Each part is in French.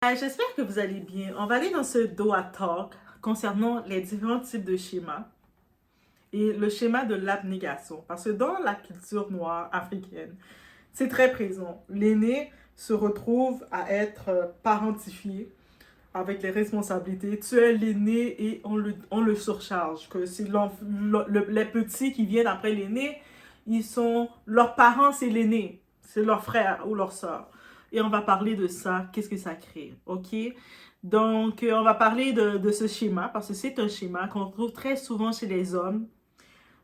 J'espère que vous allez bien. On va aller dans ce Doha Talk concernant les différents types de schémas et le schéma de l'abnégation. Parce que dans la culture noire africaine, c'est très présent. L'aîné se retrouve à être parentifié avec les responsabilités. Tu es l'aîné et on le surcharge. Que c'est les petits qui viennent après l'aîné, leurs parents, c'est l'aîné. C'est leur frère ou leur soeur. Et on va parler de ça, qu'est-ce que ça crée, ok? Donc, on va parler de ce schéma, parce que c'est un schéma qu'on retrouve très souvent chez les hommes,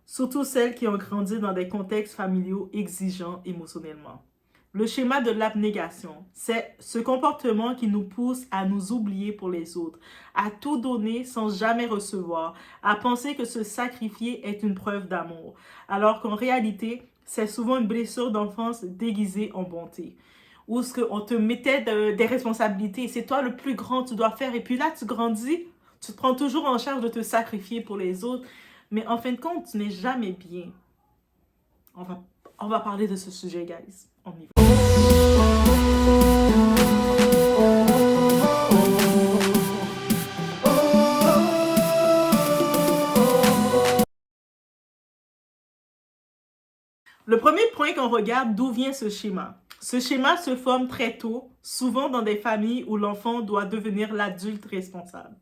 surtout celles qui ont grandi dans des contextes familiaux exigeants émotionnellement. Le schéma de l'abnégation, c'est ce comportement qui nous pousse à nous oublier pour les autres, à tout donner sans jamais recevoir, à penser que se sacrifier est une preuve d'amour, alors qu'en réalité, c'est souvent une blessure d'enfance déguisée en bonté. Où ce qu'on te mettait des responsabilités, c'est toi le plus grand, tu dois faire, et puis là, tu grandis, tu te prends toujours en charge de te sacrifier pour les autres, mais en fin de compte, tu n'es jamais bien. On va, on va parler de ce sujet, guys. On y va. Le premier point qu'on regarde, d'où vient ce schéma? Ce schéma se forme très tôt, souvent dans des familles où l'enfant doit devenir l'adulte responsable.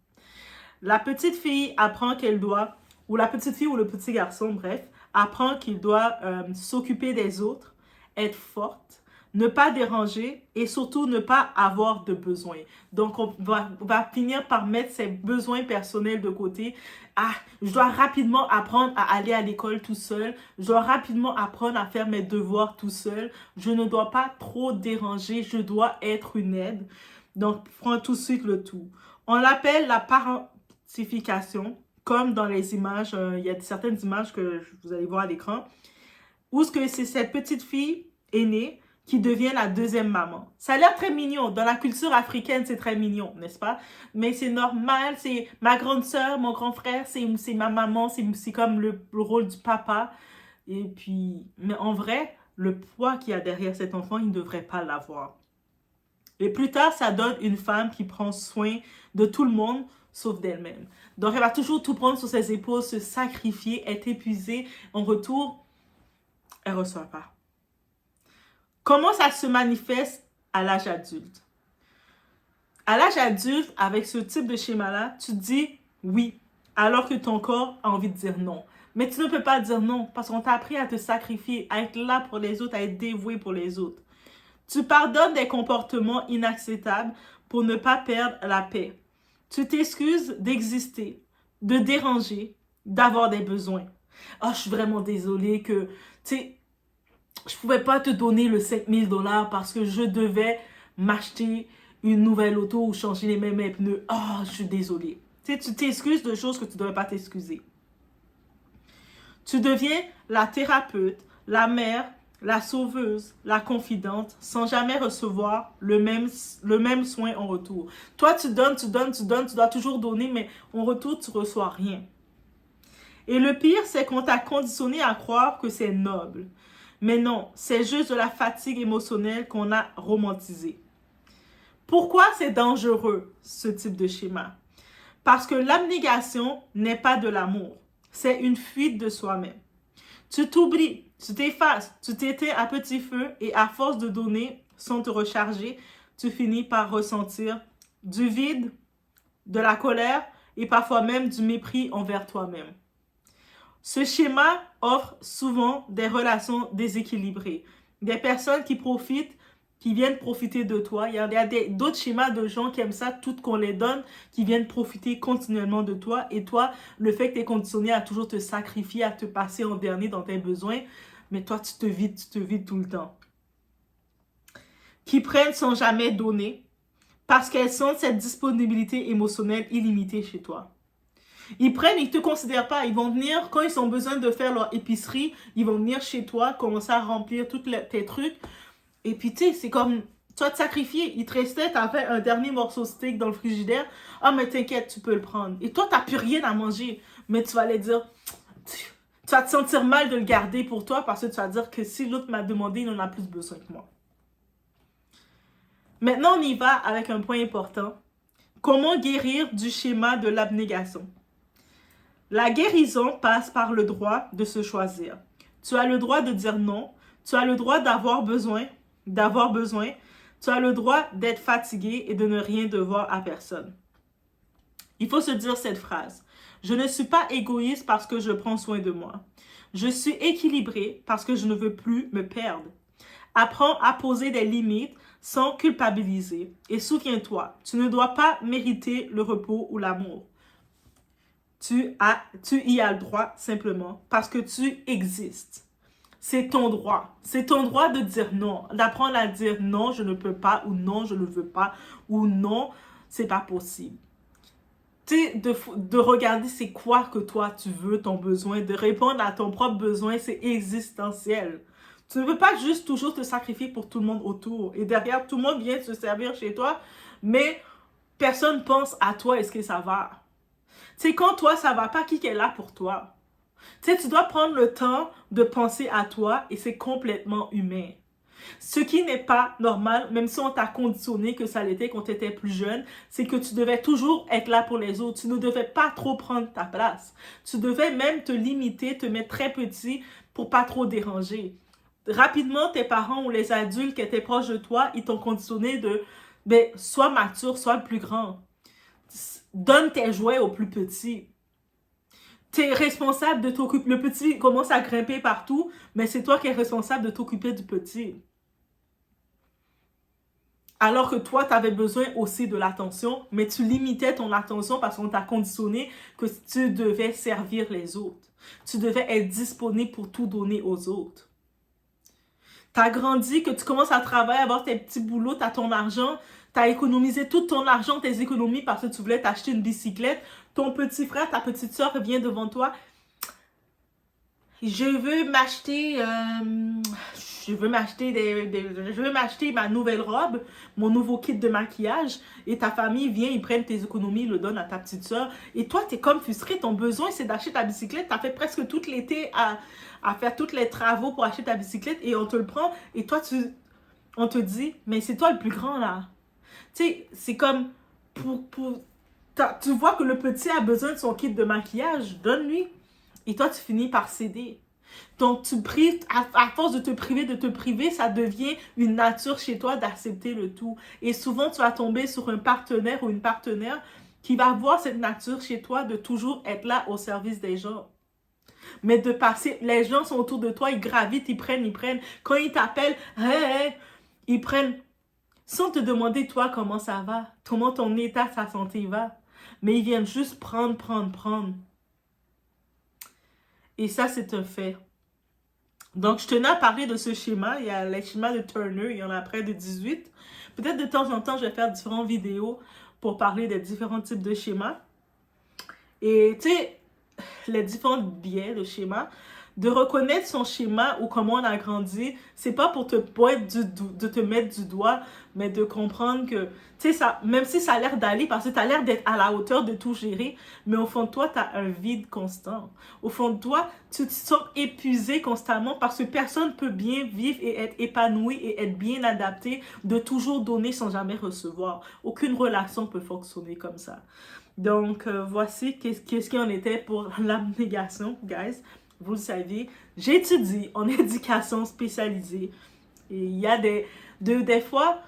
La petite fille apprend qu'elle doit, ou la petite fille ou le petit garçon, bref, apprend qu'il doit s'occuper des autres, être forte, ne pas déranger et surtout ne pas avoir de besoins. Donc, on va finir par mettre ses besoins personnels de côté. Ah, je dois rapidement apprendre à aller à l'école tout seul. Je dois rapidement apprendre à faire mes devoirs tout seul. Je ne dois pas trop déranger. Je dois être une aide. Donc, prends tout de suite le tout. On l'appelle la parentification, comme dans les images. Il y a certaines images que vous allez voir à l'écran, où c'est cette petite fille aînée qui devient la deuxième maman. Ça a l'air très mignon. Dans la culture africaine, c'est très mignon, n'est-ce pas? Mais c'est normal, c'est ma grande sœur, mon grand frère, c'est ma maman, c'est comme le rôle du papa. Et puis, mais en vrai, le poids qu'il y a derrière cet enfant, il ne devrait pas l'avoir. Et plus tard, ça donne une femme qui prend soin de tout le monde, sauf d'elle-même. Donc, elle va toujours tout prendre sur ses épaules, se sacrifier, être épuisée. En retour, elle ne reçoit pas. Comment ça se manifeste à l'âge adulte? À l'âge adulte, avec ce type de schéma-là, tu dis oui, alors que ton corps a envie de dire non. Mais tu ne peux pas dire non, parce qu'on t'a appris à te sacrifier, à être là pour les autres, à être dévoué pour les autres. Tu pardonnes des comportements inacceptables pour ne pas perdre la paix. Tu t'excuses d'exister, de déranger, d'avoir des besoins. Ah, je suis vraiment désolée que, tu sais, je pouvais pas te donner le 5 000 $ parce que je devais m'acheter une nouvelle auto ou changer les mêmes pneus. Ah, je suis désolée. Tu sais, tu t'excuses de choses que tu ne devrais pas t'excuser. Tu deviens la thérapeute, la mère, la sauveuse, la confidente, sans jamais recevoir le même soin en retour. Toi, tu donnes, tu donnes, tu donnes, tu dois toujours donner, mais en retour, tu ne reçois rien. Et le pire, c'est qu'on t'a conditionné à croire que c'est noble. Mais non, c'est juste de la fatigue émotionnelle qu'on a romantisée. Pourquoi c'est dangereux, ce type de schéma? Parce que l'abnégation n'est pas de l'amour. C'est une fuite de soi-même. Tu t'oublies, tu t'effaces, tu t'éteins à petit feu et à force de donner sans te recharger, tu finis par ressentir du vide, de la colère et parfois même du mépris envers toi-même. Ce schéma offre souvent des relations déséquilibrées, des personnes qui profitent, qui viennent profiter de toi. Il y a d'autres schémas de gens qui aiment ça, tout qu'on les donne, qui viennent profiter continuellement de toi. Et toi, le fait que tu es conditionné à toujours te sacrifier, à te passer en dernier dans tes besoins, mais toi, tu te vides tout le temps. Qui prennent sans jamais donner parce qu'elles sentent cette disponibilité émotionnelle illimitée chez toi. Ils prennent, ils ne te considèrent pas. Ils vont venir, quand ils ont besoin de faire leur épicerie, ils vont venir chez toi, commencer à remplir tous tes trucs. Et puis, tu sais, c'est comme, tu vas te sacrifier. Il te restait, tu avais un dernier morceau de steak dans le frigidaire. Ah, mais t'inquiète, tu peux le prendre. Et toi, tu n'as plus rien à manger. Mais tu vas aller dire, tu vas te sentir mal de le garder pour toi parce que tu vas dire que si l'autre m'a demandé, il en a plus besoin que moi. Maintenant, on y va avec un point important. Comment guérir du schéma de l'abnégation? La guérison passe par le droit de se choisir. Tu as le droit de dire non. Tu as le droit d'avoir besoin. Tu as le droit d'être fatigué et de ne rien devoir à personne. Il faut se dire cette phrase. Je ne suis pas égoïste parce que je prends soin de moi. Je suis équilibré parce que je ne veux plus me perdre. Apprends à poser des limites sans culpabiliser. Et souviens-toi, tu ne dois pas mériter le repos ou l'amour. Tu y as le droit simplement parce que tu existes. C'est ton droit. C'est ton droit de dire non, d'apprendre à dire non, je ne peux pas, ou non, je ne veux pas, ou non, c'est pas possible. Tu sais, de regarder c'est quoi que toi tu veux, ton besoin, de répondre à ton propre besoin, c'est existentiel. Tu ne peux pas juste toujours te sacrifier pour tout le monde autour. Et derrière, tout le monde vient se servir chez toi, mais personne pense à toi, est-ce que ça va? Tu sais, quand toi, ça va pas, qui est là pour toi? Tu sais, tu dois prendre le temps de penser à toi et c'est complètement humain. Ce qui n'est pas normal, même si on t'a conditionné que ça l'était quand tu étais plus jeune, c'est que tu devais toujours être là pour les autres. Tu ne devais pas trop prendre ta place. Tu devais même te limiter, te mettre très petit pour pas trop déranger. Rapidement, tes parents ou les adultes qui étaient proches de toi, ils t'ont conditionné de sois mature, sois le plus grand. Donne tes jouets au plus petit. Tu es responsable de t'occuper. Le petit commence à grimper partout, mais c'est toi qui es responsable de t'occuper du petit. Alors que toi, tu avais besoin aussi de l'attention, mais tu limitais ton attention parce qu'on t'a conditionné que tu devais servir les autres. Tu devais être disponible pour tout donner aux autres. Tu as grandi, que tu commences à travailler, avoir tes petits boulots, tu as ton argent, tu as économisé tout ton argent, tes économies parce que tu voulais t'acheter une bicyclette. Ton petit frère, ta petite soeur vient devant toi. Je veux m'acheter ma nouvelle robe, mon nouveau kit de maquillage. Et ta famille vient, ils prennent tes économies, ils le donnent à ta petite soeur. Et toi, tu es comme frustré. Ton besoin, c'est d'acheter ta bicyclette. Tu as fait presque tout l'été à faire tous les travaux pour acheter ta bicyclette. Et on te le prend. Et toi, on te dit, mais c'est toi le plus grand là. Tu sais, c'est comme tu vois que le petit a besoin de son kit de maquillage, donne-lui. Et toi, tu finis par céder. Donc, tu prives, à force de te priver, ça devient une nature chez toi d'accepter le tout. Et souvent, tu vas tomber sur un partenaire ou une partenaire qui va avoir cette nature chez toi de toujours être là au service des gens. Mais de passer, les gens sont autour de toi, ils gravitent, ils prennent. Quand ils t'appellent, hey, ils prennent. Sans te demander, toi, comment ça va, comment ton état, sa santé va. Mais ils viennent juste prendre. Et ça, c'est un fait. Donc, je tenais à parler de ce schéma. Il y a les schémas de Turner, il y en a près de 18. Peut-être de temps en temps, je vais faire différentes vidéos pour parler des différents types de schémas. Et tu sais, les différents biais de schéma, de reconnaître son schéma ou comment on a grandi, c'est pas pour te de te mettre du doigt, mais de comprendre que, tu sais, ça, même si ça a l'air d'aller, parce que tu as l'air d'être à la hauteur de tout gérer, mais au fond de toi, tu as un vide constant. Au fond de toi, tu te sens épuisé constamment parce que personne ne peut bien vivre et être épanoui et être bien adapté de toujours donner sans jamais recevoir. Aucune relation peut fonctionner comme ça. Donc, voici qu'est-ce qu'il en était pour l'abnégation, guys. Vous le savez, j'étudie en éducation spécialisée. Et il y a des fois,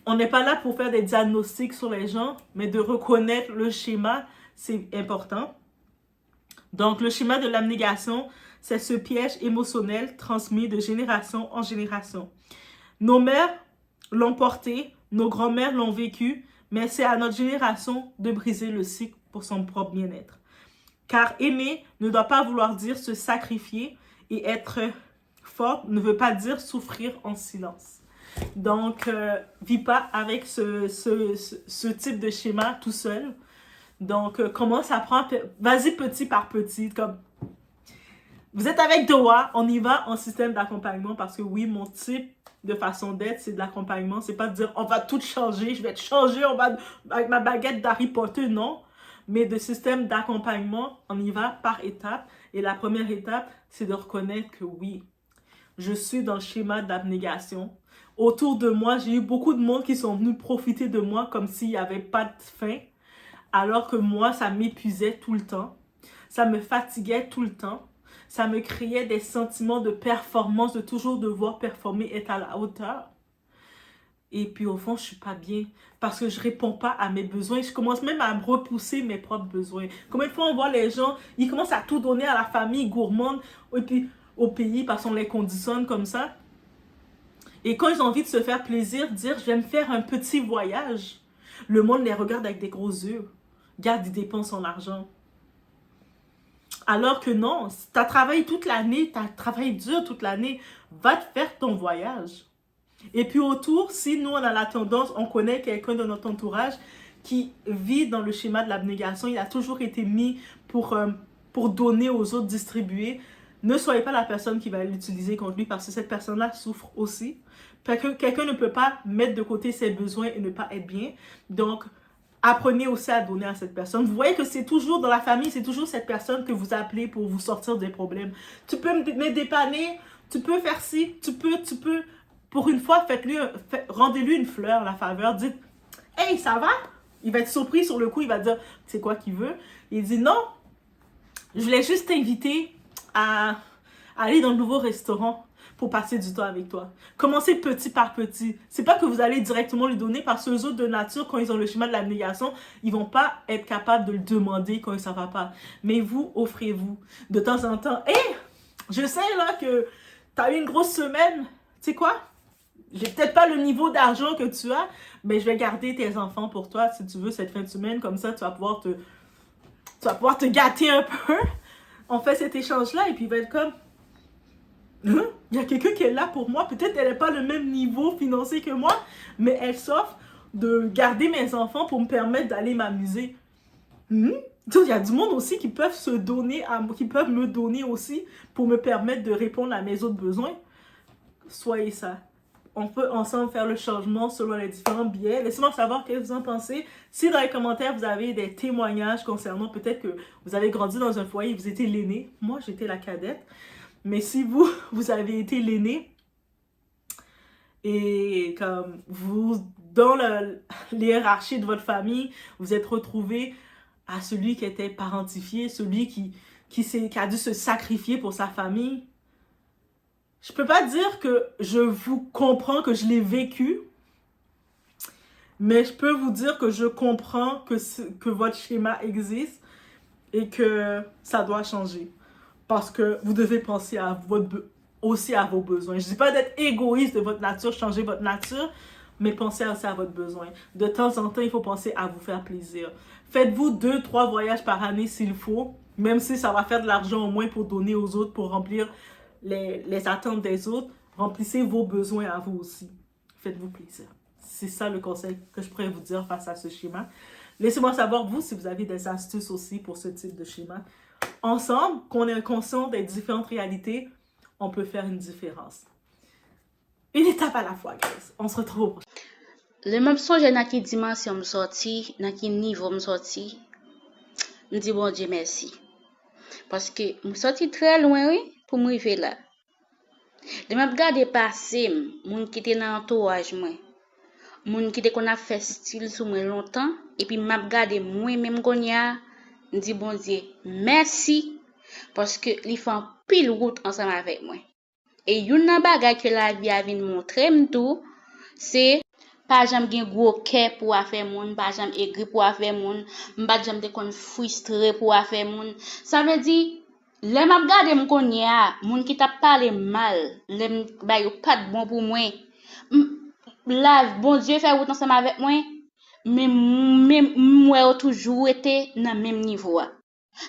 on n'est pas là pour faire des diagnostics sur les gens, mais de reconnaître le schéma, c'est important. Donc, le schéma de l'abnégation, c'est ce piège émotionnel transmis de génération en génération. Nos mères l'ont porté, nos grands-mères l'ont vécu, mais c'est à notre génération de briser le cycle pour son propre bien-être. Car aimer ne doit pas vouloir dire se sacrifier et être fort ne veut pas dire souffrir en silence. Donc, vis pas avec ce type de schéma tout seul. Donc, commence à prendre, vas-y petit par petit, comme vous êtes avec Doa, on y va en système d'accompagnement parce que oui, mon type de façon d'être, c'est de l'accompagnement. C'est pas de dire on va tout changer, je vais te changer, on va avec ma baguette d'Harry Potter, non. Mais de système d'accompagnement, on y va par étapes. Et la première étape, c'est de reconnaître que oui, je suis dans le schéma d'abnégation. autour de moi, j'ai eu beaucoup de monde qui sont venus profiter de moi comme s'il n'y avait pas de fin, alors que moi, ça m'épuisait tout le temps. Ça me fatiguait tout le temps. Ça me créait des sentiments de performance, de toujours devoir performer, être à la hauteur. Et puis au fond, je suis pas bien parce que je réponds pas à mes besoins. Je commence même à me repousser mes propres besoins. Combien de fois on voit les gens, ils commencent à tout donner à la famille gourmande et puis au pays parce qu'on les conditionne comme ça. Et quand ils ont envie de se faire plaisir, dire je vais me faire un petit voyage, le monde les regarde avec des gros yeux. Regarde, ils dépensent son argent. Alors que non, tu as travaillé toute l'année, tu as travaillé dur toute l'année, va te faire ton voyage. Et puis autour, si nous on a la tendance, on connaît quelqu'un de notre entourage qui vit dans le schéma de l'abnégation, il a toujours été mis pour donner aux autres, distribuer, ne soyez pas la personne qui va l'utiliser contre lui parce que cette personne-là souffre aussi. Quelqu'un ne peut pas mettre de côté ses besoins et ne pas être bien. Donc, apprenez aussi à donner à cette personne. Vous voyez que c'est toujours dans la famille, c'est toujours cette personne que vous appelez pour vous sortir des problèmes. Tu peux me dépanner, tu peux faire ci, tu peux. Pour une fois, rendez-lui une fleur, la faveur. Dites, hey, ça va? Il va être surpris sur le coup, il va dire, c'est quoi qu'il veut? Il dit, non, je voulais juste t'inviter à aller dans le nouveau restaurant pour passer du temps avec toi. Commencez petit par petit. C'est pas que vous allez directement lui donner parce que les autres de nature, quand ils ont le schéma de l'abnégation, ils vont pas être capables de le demander quand ça va pas. Mais vous, offrez-vous de temps en temps. Hey, je sais là que t'as eu une grosse semaine. Tu sais quoi? J'ai peut-être pas le niveau d'argent que tu as, mais je vais garder tes enfants pour toi si tu veux cette fin de semaine. Comme ça, tu vas pouvoir te gâter un peu. On fait cet échange-là et puis il va être comme... Hein? Il y a quelqu'un qui est là pour moi. Peut-être elle n'est pas le même niveau financier que moi, mais elle s'offre de garder mes enfants pour me permettre d'aller m'amuser. Donc, il y a du monde aussi qui peuvent se donner, qui peuvent me donner aussi pour me permettre de répondre à mes autres besoins. Soyez ça. On peut ensemble faire le changement selon les différents biais. Laissez-moi savoir ce que vous en pensez. Si dans les commentaires, vous avez des témoignages concernant peut-être que vous avez grandi dans un foyer et vous étiez l'aîné. Moi, j'étais la cadette. Mais si vous avez été l'aîné et comme vous, dans l'hiérarchie de votre famille, vous êtes retrouvé à celui qui était parentifié, celui qui a dû se sacrifier pour sa famille, je peux pas dire que je vous comprends, que je l'ai vécu, mais je peux vous dire que je comprends que votre schéma existe et que ça doit changer. Parce que vous devez penser aussi à vos besoins. Je ne dis pas d'être égoïste de votre nature, changer votre nature, mais pensez aussi à votre besoin. De temps en temps, il faut penser à vous faire plaisir. Faites-vous 2-3 voyages par année s'il faut, même si ça va faire de l'argent au moins pour donner aux autres, pour remplir les attentes des autres. Remplissez vos besoins à vous aussi. Faites-vous plaisir. C'est ça le conseil que je pourrais vous dire face à ce schéma. Laissez-moi savoir, vous, si vous avez des astuces aussi pour ce type de schéma. Ensemble, qu'on est conscient des différentes réalités, on peut faire une différence. Une étape à la fois, guys. On se retrouve au prochain. Le même songe dans quelle dimension me sorti, dans quel niveau me sorti. Me dis bon Dieu merci. Parce que me sorti très loin oui pour m'arriver là. De m'a regarder passer moun qui était dans entourage moi. Moun qui était qu'on a fait style sous moi longtemps et puis m'a regarder moi même konya, me dis bon Dieu merci parce que li fait pile route ensemble avec moi. Et yon nan bagay que la vie a vinn montrer m'tou, c'est pas jamais gen gros cœur pour faire moun, pas jamais aigri pour faire moun, pas jamais te kon frustré pour faire moun. Ça veut dire les m'a regarder m konya, moun qui t'a parlé mal, les ba yo pas bon pour moi. La bon Dieu fait route ensemble avec moi, mais moi toujours été dans même niveau.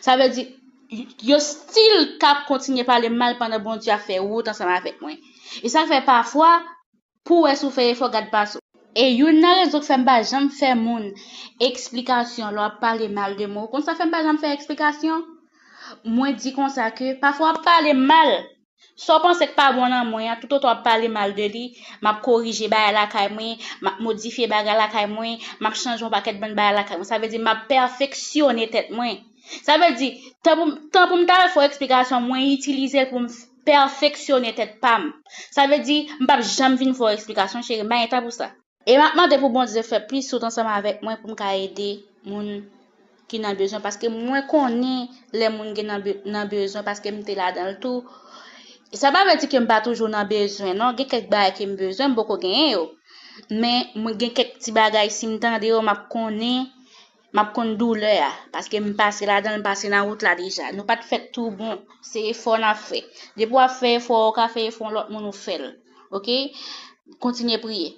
Ça veut dire yo style cap continuer parler mal pendant bon Dieu a fait route ensemble avec moi. Et ça fait parfois pour souffrir faut garder pas. Et yon nan raison fait pas jamais faire moun explication leur parler mal de moi. Comme ça fait pas jamais faire explication. Moi dit comme ça que parfois parler mal soit penser que pas bon dans moi tout autant parler mal de lui m'a corriger ba la kay moi m'a modifier ba la kay moi m'a changer un paquet bonne ba la kay moi ça veut dire m'a perfectionner tête moi ça veut dire tant pour me faire explication moi utiliser pour perfectionner tête pam. Ça veut dire m'pa jamais vinn faire explication chérie, m'pa état pour ça. Et maintenant pour bon Dieu faire plus tout ensemble avec moi pour me aider moun qui n'a besoin parce que moi connais les moun qui n'a besoin parce que m'étais là dans le tout. Ça pas veut dire que m'pas toujours dans besoin non, il y a quelques bagages qui me besoin beaucoup gagner yo. Mais moi gen quelques petits bagages si m'tande yo m'a connait douleur parce que m'passe là dans passer dans route là déjà. Nous pas fait tout bon, c'est effort n'a fait. Depuis à faire effort, qu'a fait effort l'autre moun nous fait. OK? Continuez prier.